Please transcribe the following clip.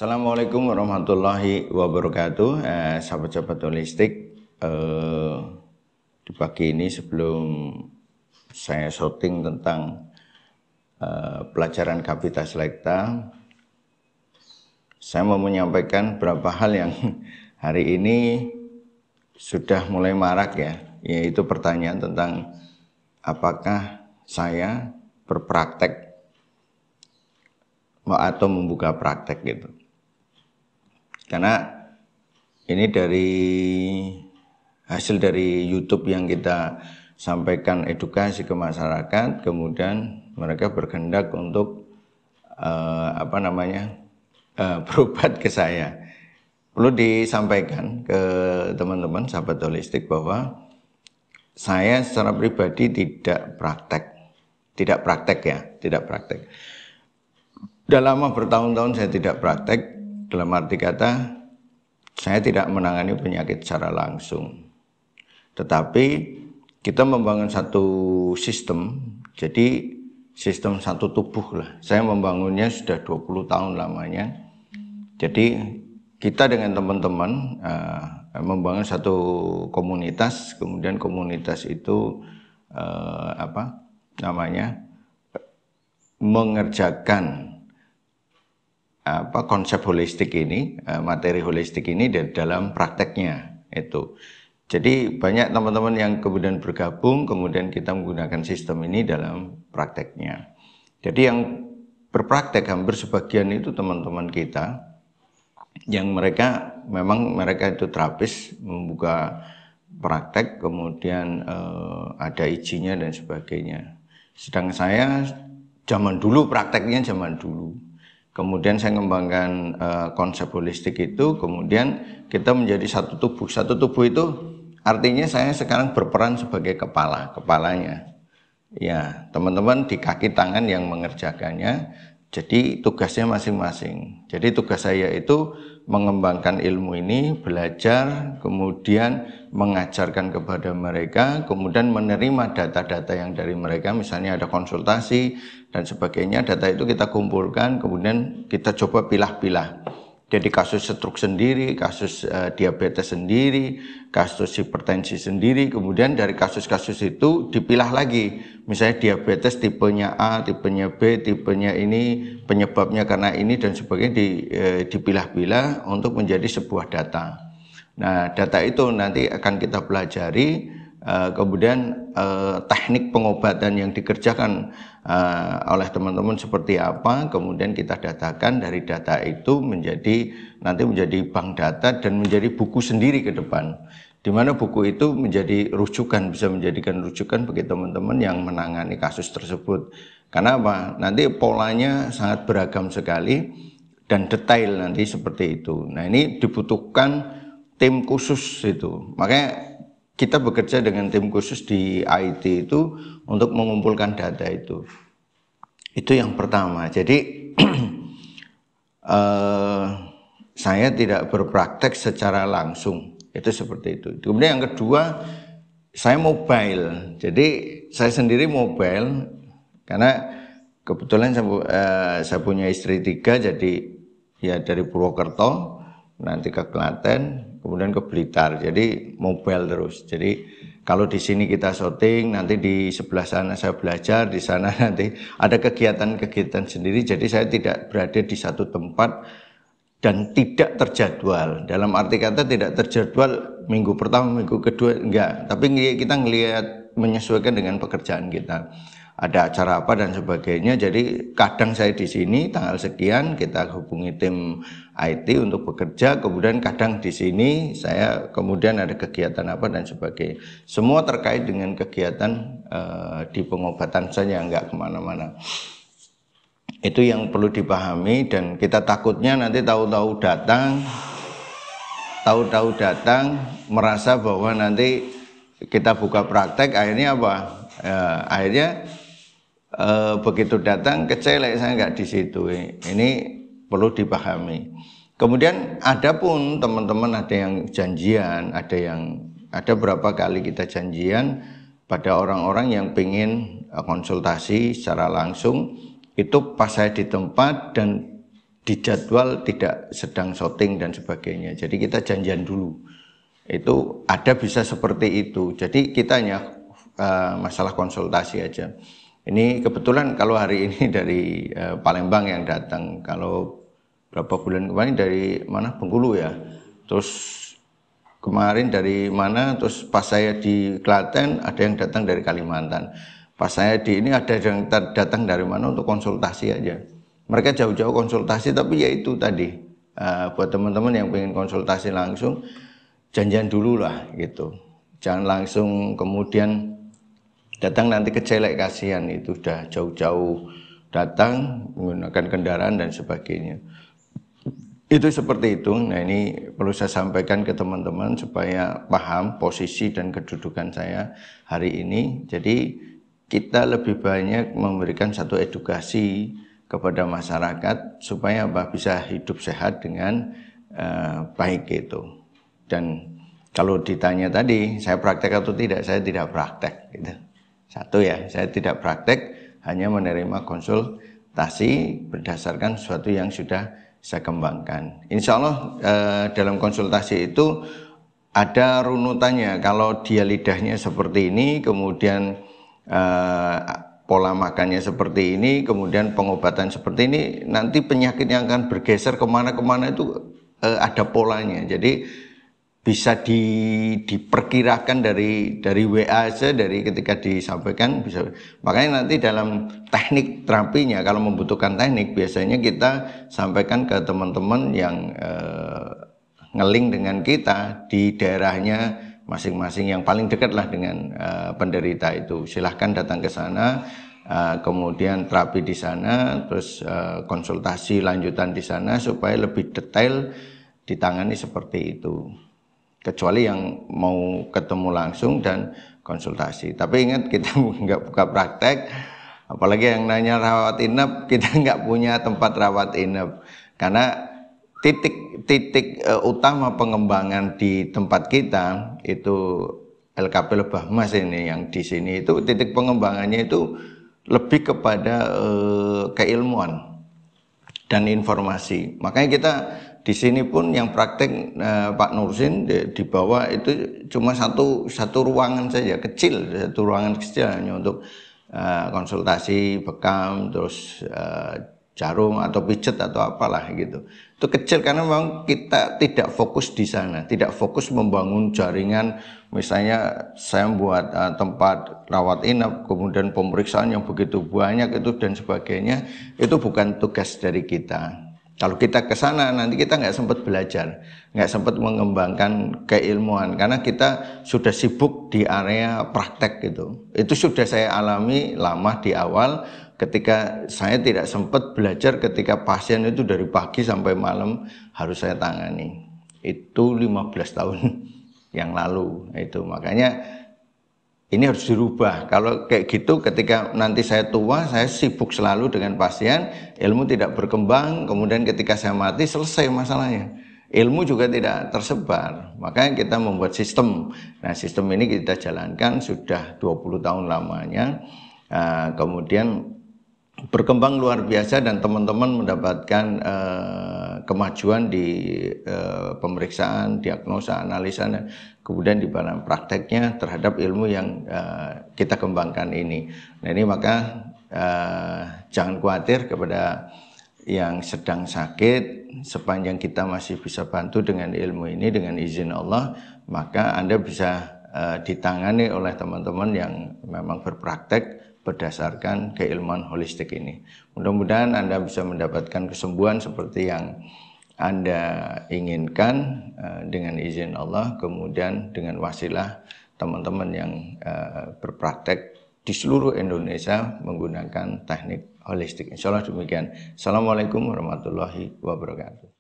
Assalamualaikum warahmatullahi wabarakatuh, sahabat-sahabat holistik. Di pagi ini sebelum saya shooting tentang pelajaran Kapita Selecta, saya mau menyampaikan beberapa hal yang hari ini sudah mulai marak ya, yaitu pertanyaan tentang apakah saya berpraktek atau membuka praktek gitu. Karena ini dari hasil dari YouTube yang kita sampaikan edukasi ke masyarakat, kemudian mereka berkehendak untuk berobat ke saya. Perlu disampaikan ke teman-teman sahabat holistik bahwa saya secara pribadi tidak praktek. Sudah lama bertahun-tahun saya tidak praktek, dalam arti kata saya tidak menangani penyakit secara langsung. Tetapi kita membangun satu sistem, jadi sistem satu tubuh lah. Saya membangunnya sudah 20 tahun lamanya. Jadi kita dengan teman-teman membangun satu komunitas, kemudian komunitas itu mengerjakan konsep holistik ini, materi holistik ini dalam prakteknya itu. Jadi banyak teman-teman yang kemudian bergabung, kemudian kita menggunakan sistem ini dalam prakteknya. Jadi yang berpraktek hampir sebagian itu teman-teman kita yang mereka itu terapis, membuka praktek, kemudian ada izinnya dan sebagainya. Sedang saya zaman dulu prakteknya zaman dulu. Kemudian saya mengembangkan konsep holistik itu, kemudian kita menjadi satu tubuh. Satu tubuh itu artinya saya sekarang berperan sebagai kepalanya. Ya, teman-teman di kaki tangan yang mengerjakannya. Jadi tugasnya masing-masing. Jadi tugas saya itu mengembangkan ilmu ini, belajar, kemudian mengajarkan kepada mereka, kemudian menerima data-data yang dari mereka, misalnya ada konsultasi dan sebagainya, data itu kita kumpulkan, kemudian kita coba pilah-pilah. Jadi kasus stroke sendiri, kasus diabetes sendiri, kasus hipertensi sendiri, kemudian dari kasus-kasus itu dipilah lagi. Misalnya diabetes tipenya A, tipenya B, tipenya ini, penyebabnya karena ini dan sebagainya, dipilah-pilah untuk menjadi sebuah data. Nah, data itu nanti akan kita pelajari, kemudian teknik pengobatan yang dikerjakan oleh teman-teman seperti apa, kemudian kita datakan. Dari data itu nanti menjadi bank data dan menjadi buku sendiri ke depan, di mana buku itu menjadi rujukan, bisa menjadikan rujukan bagi teman-teman yang menangani kasus tersebut. Karena apa? Nanti polanya sangat beragam sekali dan detail nanti seperti itu. Nah, ini dibutuhkan tim khusus itu. Makanya kita bekerja dengan tim khusus di IT itu untuk mengumpulkan data itu. Itu yang pertama. Jadi saya tidak berpraktek secara langsung. Itu seperti itu. Kemudian yang kedua, saya mobile. Jadi saya sendiri mobile karena kebetulan saya punya istri 3, jadi ya dari Purwokerto nanti ke Klaten, kemudian ke Blitar. Jadi mobile terus. Jadi kalau di sini kita syuting, nanti di sebelah sana saya belajar, di sana nanti ada kegiatan-kegiatan sendiri. Jadi saya tidak berada di satu tempat dan tidak terjadwal. Dalam arti kata tidak terjadwal minggu pertama, minggu kedua, enggak. Tapi kita ngelihat menyesuaikan dengan pekerjaan kita. Ada acara apa dan sebagainya. Jadi kadang saya di sini tanggal sekian, kita hubungi tim IT untuk bekerja. Kemudian kadang di sini saya kemudian ada kegiatan apa dan sebagainya. Semua terkait dengan kegiatan di pengobatan saja, enggak kemana-mana. Itu yang perlu dipahami. Dan kita takutnya nanti tahu-tahu datang merasa bahwa nanti kita buka praktek, akhirnya apa? Akhirnya begitu datang kecelek, saya nggak di situ. Ini perlu dipahami. Kemudian ada pun teman-teman ada yang janjian, ada berapa kali kita janjian pada orang-orang yang pengen konsultasi secara langsung. Itu pas saya di tempat dan dijadwal tidak sedang syuting dan sebagainya. Jadi kita janjian dulu. Itu ada bisa seperti itu. Jadi kita hanya masalah konsultasi aja. Ini kebetulan kalau hari ini dari Palembang yang datang. Kalau berapa bulan kemarin dari mana? Bengkulu ya. Terus kemarin dari mana, terus pas saya di Klaten ada yang datang dari Kalimantan, pas saya di ini ada yang datang dari mana untuk konsultasi aja. Mereka jauh-jauh konsultasi, tapi ya itu tadi, buat teman-teman yang pengen konsultasi langsung, janjian dulu lah gitu, jangan langsung kemudian datang nanti kecelek, kasihan, itu udah jauh-jauh datang menggunakan kendaraan dan sebagainya. Itu seperti itu. Nah, ini perlu saya sampaikan ke teman-teman supaya paham posisi dan kedudukan saya hari ini. Jadi kita lebih banyak memberikan satu edukasi kepada masyarakat supaya bisa hidup sehat dengan baik itu. Dan kalau ditanya tadi saya praktek atau tidak, saya tidak praktek gitu. Satu ya, saya tidak praktek, hanya menerima konsultasi berdasarkan sesuatu yang sudah saya kembangkan. Insya Allah dalam konsultasi itu ada runutannya. Kalau dia lidahnya seperti ini, kemudian pola makannya seperti ini, kemudian pengobatan seperti ini, nanti penyakit yang akan bergeser kemana-kemana itu ada polanya. Jadi bisa diperkirakan dari WA aja, dari ketika disampaikan bisa. Makanya nanti dalam teknik terapinya, kalau membutuhkan teknik, biasanya kita sampaikan ke teman-teman yang ngeling dengan kita di daerahnya masing-masing yang paling dekat lah dengan penderita itu. Silahkan datang ke sana, kemudian terapi di sana, terus konsultasi lanjutan di sana supaya lebih detail ditangani seperti itu. Kecuali yang mau ketemu langsung dan konsultasi. Tapi ingat, kita nggak buka praktek, apalagi yang nanya rawat inap, kita nggak punya tempat rawat inap. Karena titik utama pengembangan di tempat kita itu LKP Lebah Mas ini, yang di sini itu titik pengembangannya itu lebih kepada keilmuan dan informasi. Makanya kita di sini pun yang praktek Pak Nursin di bawah itu cuma satu ruangan saja, kecil, satu ruangan kecil hanya untuk konsultasi bekam, terus jarum atau pijet atau apalah gitu. Itu kecil karena memang kita tidak fokus di sana, tidak fokus membangun jaringan. Misalnya saya membuat tempat rawat inap, kemudian pemeriksaan yang begitu banyak itu dan sebagainya, itu bukan tugas dari kita. Kalau kita ke sana nanti kita nggak sempat belajar, nggak sempat mengembangkan keilmuan karena kita sudah sibuk di area praktek gitu. Itu sudah saya alami lama di awal ketika saya tidak sempat belajar ketika pasien itu dari pagi sampai malam harus saya tangani. Itu 15 tahun yang lalu itu. Makanya ini harus dirubah. Kalau kayak gitu ketika nanti saya tua, saya sibuk selalu dengan pasien, ilmu tidak berkembang, kemudian ketika saya mati selesai masalahnya. Ilmu juga tidak tersebar. Makanya kita membuat sistem. Nah, sistem ini kita jalankan sudah 20 tahun lamanya. Kemudian berkembang luar biasa dan teman-teman mendapatkan kemajuan di pemeriksaan, diagnosa, analisa, kemudian di dalam prakteknya terhadap ilmu yang kita kembangkan ini. Nah, ini maka jangan khawatir kepada yang sedang sakit, sepanjang kita masih bisa bantu dengan ilmu ini, dengan izin Allah, maka Anda bisa ditangani oleh teman-teman yang memang berpraktek berdasarkan keilmuan holistik ini. Mudah-mudahan Anda bisa mendapatkan kesembuhan seperti yang Anda inginkan dengan izin Allah, kemudian dengan wasilah teman-teman yang berpraktek di seluruh Indonesia menggunakan teknik holistik. Insya Allah demikian. Assalamualaikum warahmatullahi wabarakatuh.